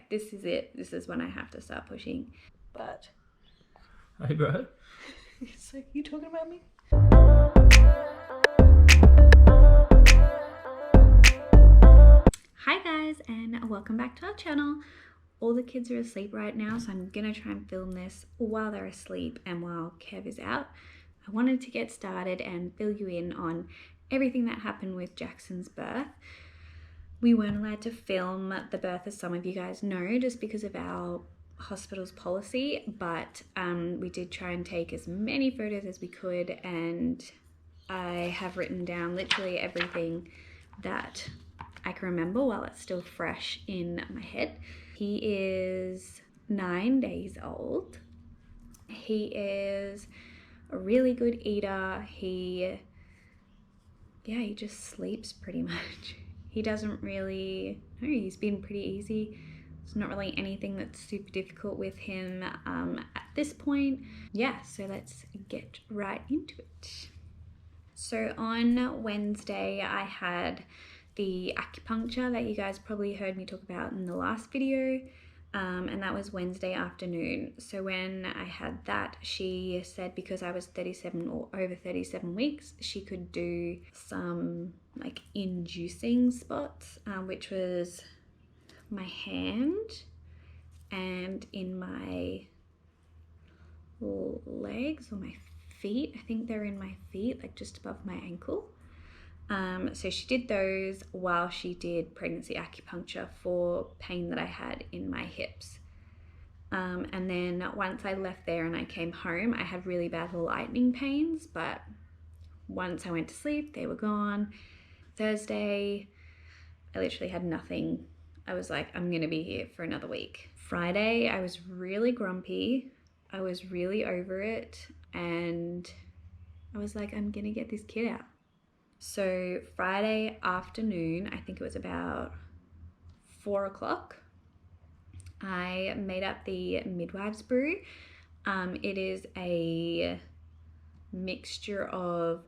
like, this is it. This is when I have to start pushing. But Hey, bro. so you talking about me? Hi guys, and welcome back to our channel. All the kids are asleep right now, so I'm gonna try and film this while they're asleep and while Kev is out. I wanted to get started and fill you in on everything that happened with Jaxon's birth. We weren't allowed to film the birth, as some of you guys know, just because of our hospital's policy, but we did try and take as many photos as we could, and I have written down literally everything that I can remember while it's still fresh in my head. He is 9 days old. He is a really good eater. He just sleeps pretty much. He doesn't really, no, he's been pretty easy. There's not really anything that's super difficult with him at this point. Yeah, so let's get right into it. So on Wednesday, I had the acupuncture that you guys probably heard me talk about in the last video, and that was Wednesday afternoon. So when I had that, she said because I was 37 or over 37 weeks, she could do some like inducing spots, which was my hand and in my legs or my feet. I think they're in my feet, like just above my ankle. So she did those while she did pregnancy acupuncture for pain that I had in my hips. And then once I left there and I came home, I had really bad lightning pains, but once I went to sleep, they were gone. Thursday, I literally had nothing. I was like, I'm gonna be here for another week. Friday, I was really grumpy. I was really over it, and I was like, I'm gonna get this kid out. So Friday afternoon, I think it was about 4 o'clock, I made up the Midwives Brew. It is a mixture of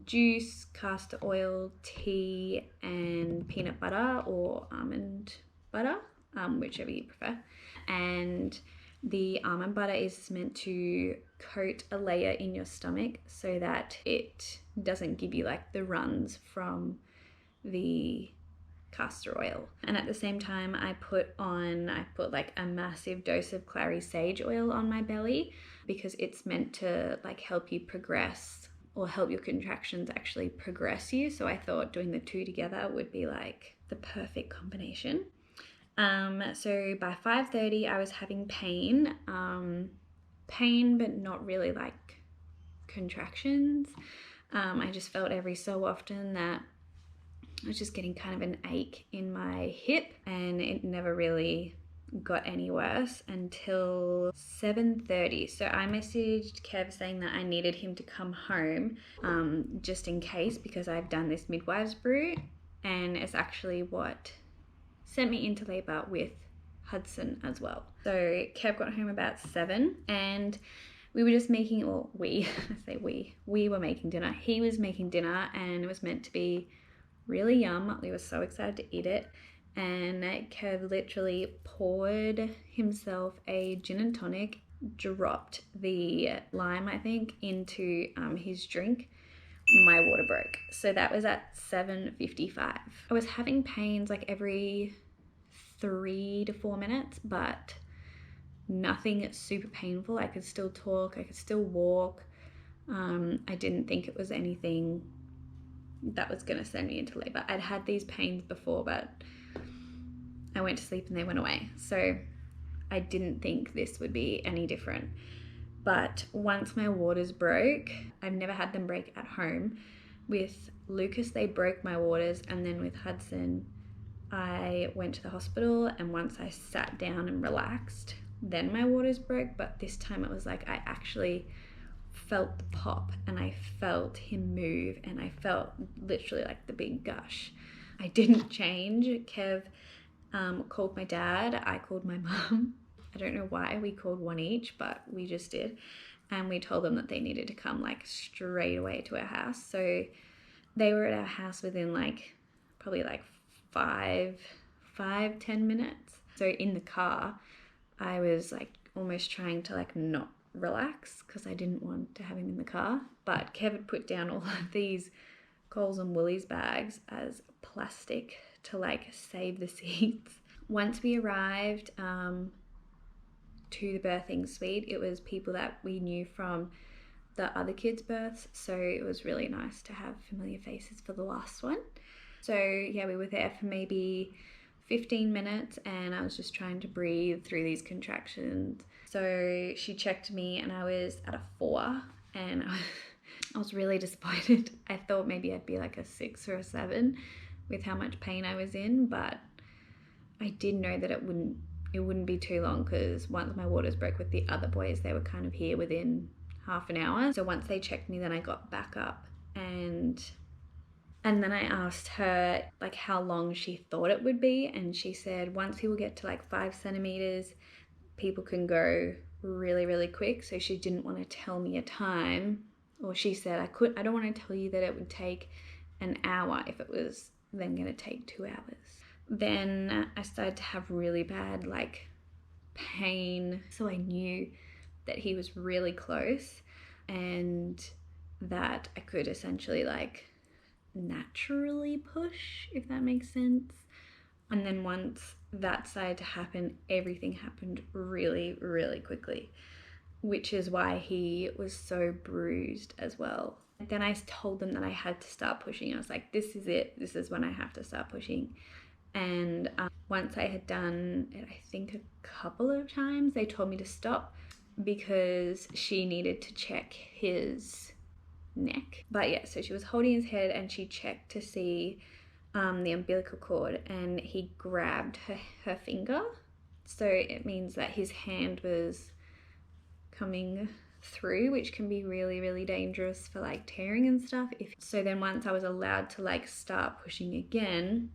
juice, castor oil, tea, and peanut butter or almond butter, whichever you prefer. And the almond butter is meant to coat a layer in your stomach so that it doesn't give you like the runs from the castor oil. And at the same time, I put like a massive dose of clary sage oil on my belly because it's meant to like help you progress or help your contractions actually progress you. So I thought doing the two together would be like the perfect combination. So by 5:30 I was having pain, but not really like contractions. I just felt every so often that I was just getting kind of an ache in my hip, and it never really got any worse until 7:30. So I messaged Kev saying that I needed him to come home just in case, because I've done this midwives brew, and it's actually what sent me into labor with Hudson as well. So Kev got home about 7, and we were just making, or we, I say we were making dinner. He was making dinner, and it was meant to be really yum. We were so excited to eat it, and Kev literally poured himself a gin and tonic, dropped the lime, I think, into his drink. My water broke. So that was at 7:55. I was having pains like every 3 to 4 minutes, but nothing super painful. I could still talk, I could still walk. I didn't think it was anything that was going to send me into labor. I'd had these pains before, but I went to sleep and they went away. So I didn't think this would be any different. But once my waters broke, I've never had them break at home. With Lucas, they broke my waters, and then with Hudson, I went to the hospital, and once I sat down and relaxed, then my waters broke. But this time it was like I actually felt the pop, and I felt him move, and I felt literally like the big gush. I didn't change. Kev called my dad, I called my mum. I don't know why we called one each, but we just did. And we told them that they needed to come like straight away to our house. So they were at our house within like probably like 5-10 minutes. So in the car, I was like almost trying to like not relax because I didn't want to have him in the car. But Kev had put down all of these Coles and Woolies bags as plastic to like save the seats. Once we arrived to the birthing suite, it was people that we knew from the other kids' births, so it was really nice to have familiar faces for the last one. So yeah, we were there for maybe 15 minutes and I was just trying to breathe through these contractions. So she checked me and I was at a 4 and I was really disappointed. I thought maybe I'd be like a 6 or a 7 with how much pain I was in, but I did know that it wouldn't be too long because once my waters broke with the other boys, they were kind of here within half an hour. So once they checked me, then I got back up and then I asked her like how long she thought it would be, and she said once he will get to like 5 centimeters, people can go really, really quick. So she didn't want to tell me a time, or she said I don't want to tell you that it would take an hour if it was then going to take 2 hours. Then I started to have really bad like pain, so I knew that he was really close and that I could essentially like naturally push, if that makes sense. And then once that started to happen, everything happened really, really quickly, which is why he was so bruised as well. Then I told them that I had to start pushing. I was like, this is it. This is when I have to start pushing. And once I had done it, I think a couple of times, they told me to stop because she needed to check his neck. But yeah, so she was holding his head and she checked to see the umbilical cord, and he grabbed her finger. So it means that his hand was coming through, which can be really, really dangerous for like tearing and stuff. So then once I was allowed to like start pushing again,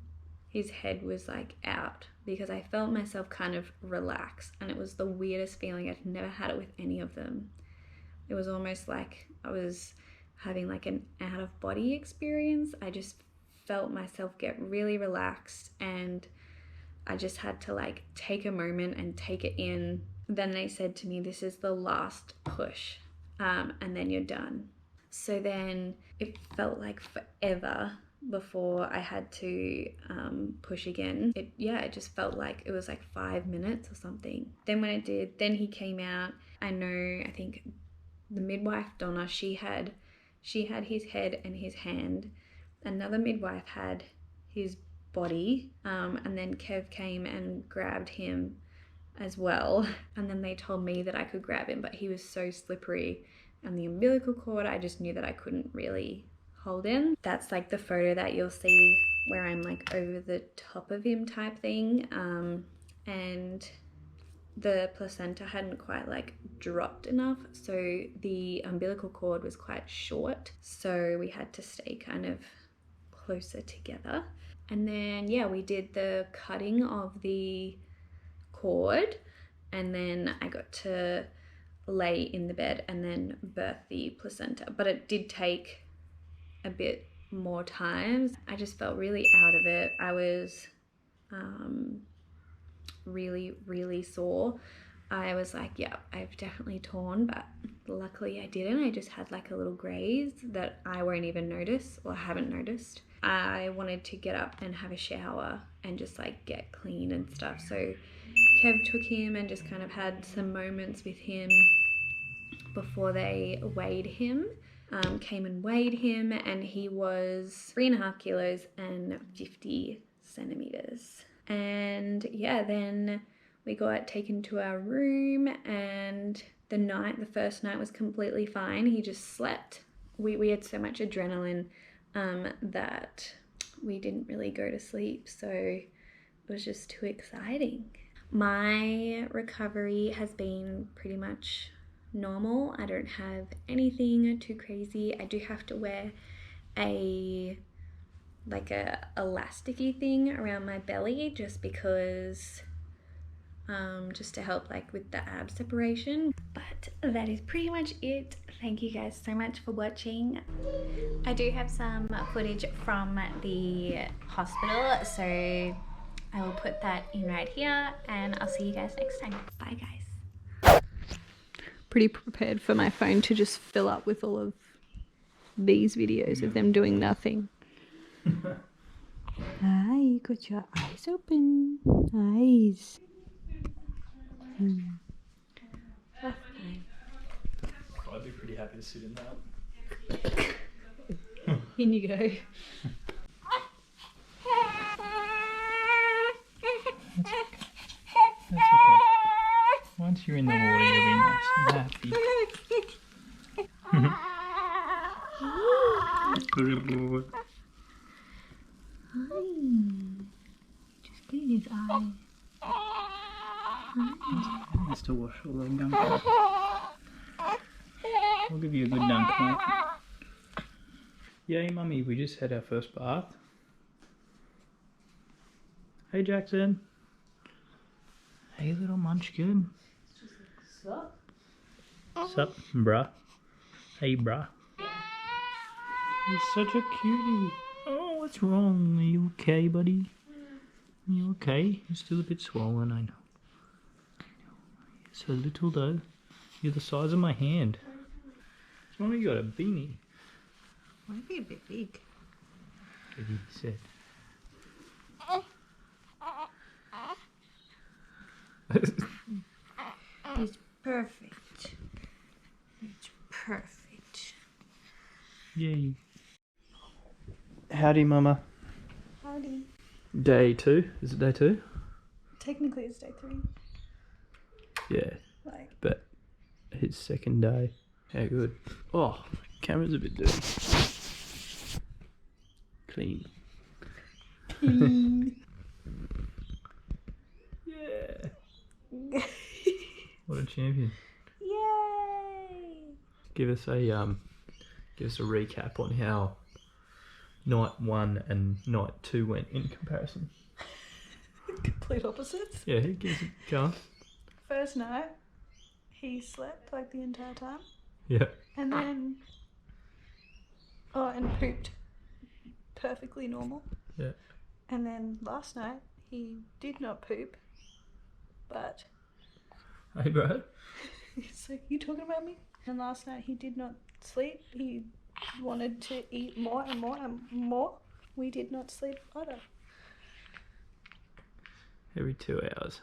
his head was like out because I felt myself kind of relax, and it was the weirdest feeling. I'd never had it with any of them. It was almost like I was having like an out of body experience. I just felt myself get really relaxed, and I just had to like take a moment and take it in. Then they said to me, this is the last push, and then you're done. So then it felt like forever before I had to push again. It just felt like it was like 5 minutes or something. Then when it did, then he came out. I think the midwife Donna, she had his head and his hand. Another midwife had his body, and then Kev came and grabbed him as well. And then they told me that I could grab him, but he was so slippery. And the umbilical cord, I just knew that I couldn't really hold him. That's like the photo that you'll see where I'm like over the top of him type thing. And the placenta hadn't quite like dropped enough, so the umbilical cord was quite short, so we had to stay kind of closer together. And then yeah, we did the cutting of the cord, and then I got to lay in the bed and then birth the placenta, but it did take a bit more time. I just felt really out of it. I was really, really sore. I was like, yeah, I've definitely torn, but luckily I didn't. I just had like a little graze that I won't even notice or haven't noticed. I wanted to get up and have a shower and just like get clean and stuff. So Kev took him and just kind of had some moments with him before they weighed him. Came and weighed him, and he was 3.5 kilos and 50 centimeters. And yeah, then we got taken to our room, and the first night was completely fine. He just slept. We had so much adrenaline that we didn't really go to sleep, so it was just too exciting. My recovery has been pretty much normal. I don't have anything too crazy. I do have to wear a elasticy thing around my belly just because just to help like with the ab separation. But that is pretty much it. Thank you guys so much for watching. I do have some footage from the hospital, so I will put that in right here, and I'll see you guys next time. Bye guys. Pretty prepared for my phone to just fill up with all of these videos of them doing nothing. Hi, you got your eyes open. Eyes. I'd be pretty happy to sit in that. In you go. That's okay. Once you're in the water, you'll be nice and happy. Just clean his eyes. Nice to wash all the gunk off. We'll give you a good dunk, mate. Yay, mummy, we just had our first bath. Hey, Jaxon. Hey, little munchkin. Sup? Sup, bruh? Hey, bruh. He's such a cutie. Oh, what's wrong? Are you okay, buddy? Are you okay? You're still a bit swollen, I know. You're so little, though. You're the size of my hand. Mummy, you got a beanie. Might be a bit big. What he said. It's perfect. It's perfect. Yay. Howdy, Mama. Howdy. Day 2. Is it day 2? Technically it's day 3. Yeah, Like, but his second day. How good. Oh, camera's a bit dirty. Clean. Yeah. What a champion. yay! Give us a recap on how night 1 and night 2 went in comparison. Complete opposites. Yeah, who gives it go? First night, he slept like the entire time. Yeah. And then, and pooped perfectly normal. Yeah. And then last night, he did not poop, but... Hey, bro. He's like, you talking about me? And last night, he did not sleep. He wanted to eat more and more and more. We did not sleep either. Every 2 hours.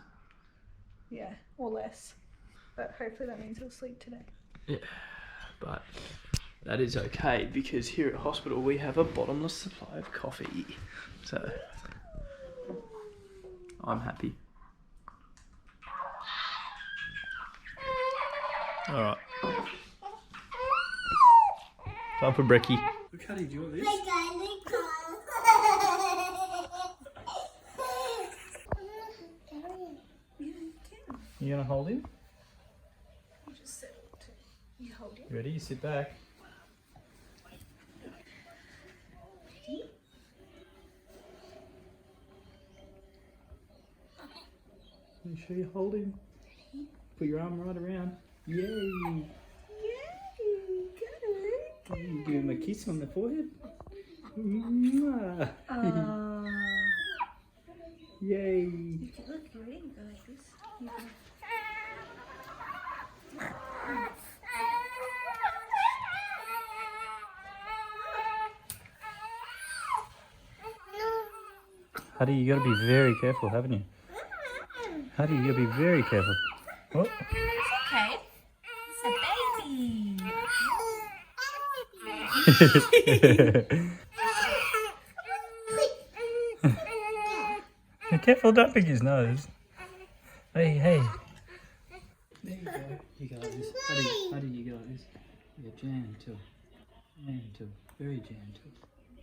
Yeah, or less. But hopefully that means he'll sleep today. Yeah, but that is okay because here at hospital we have a bottomless supply of coffee. So I'm happy. Alright. Time for brekkie. Look, how do you do this? You gonna hold him? You just settle to... You hold him. You ready? You sit back. Ready? Make sure you hold him. Ready? Put your arm right around. Yay! Yay! Good. You give him a kiss on the forehead. Mwah. Yay! You can look, you ready? You go like this. You go. Huddy, you gotta be very careful, haven't you? Huddy, you gotta be very careful. Oh. It's okay. It's a baby. Be careful, don't pick his nose. Hey, hey. There you go. You go like this. Huddy, you go like this. Yeah, gentle. Gentle. Very gentle.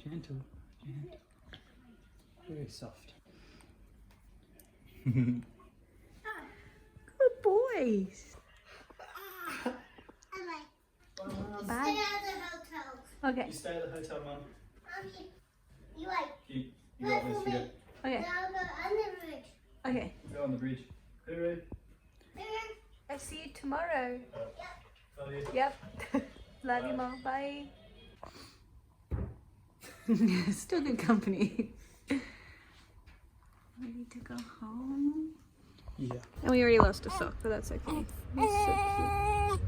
Gentle. Gentle. Very soft. Good boys. Bye. Okay. You stay at the hotel, Mum. You like You got this, you go. Okay. down on the bridge. Okay. Go on the bridge. Hooray. I see you tomorrow. Love you. Yep. Love you, Mom. Bye. Still good company. Ready to go home? Yeah. And we already lost a sock, but that's okay. He's so cute.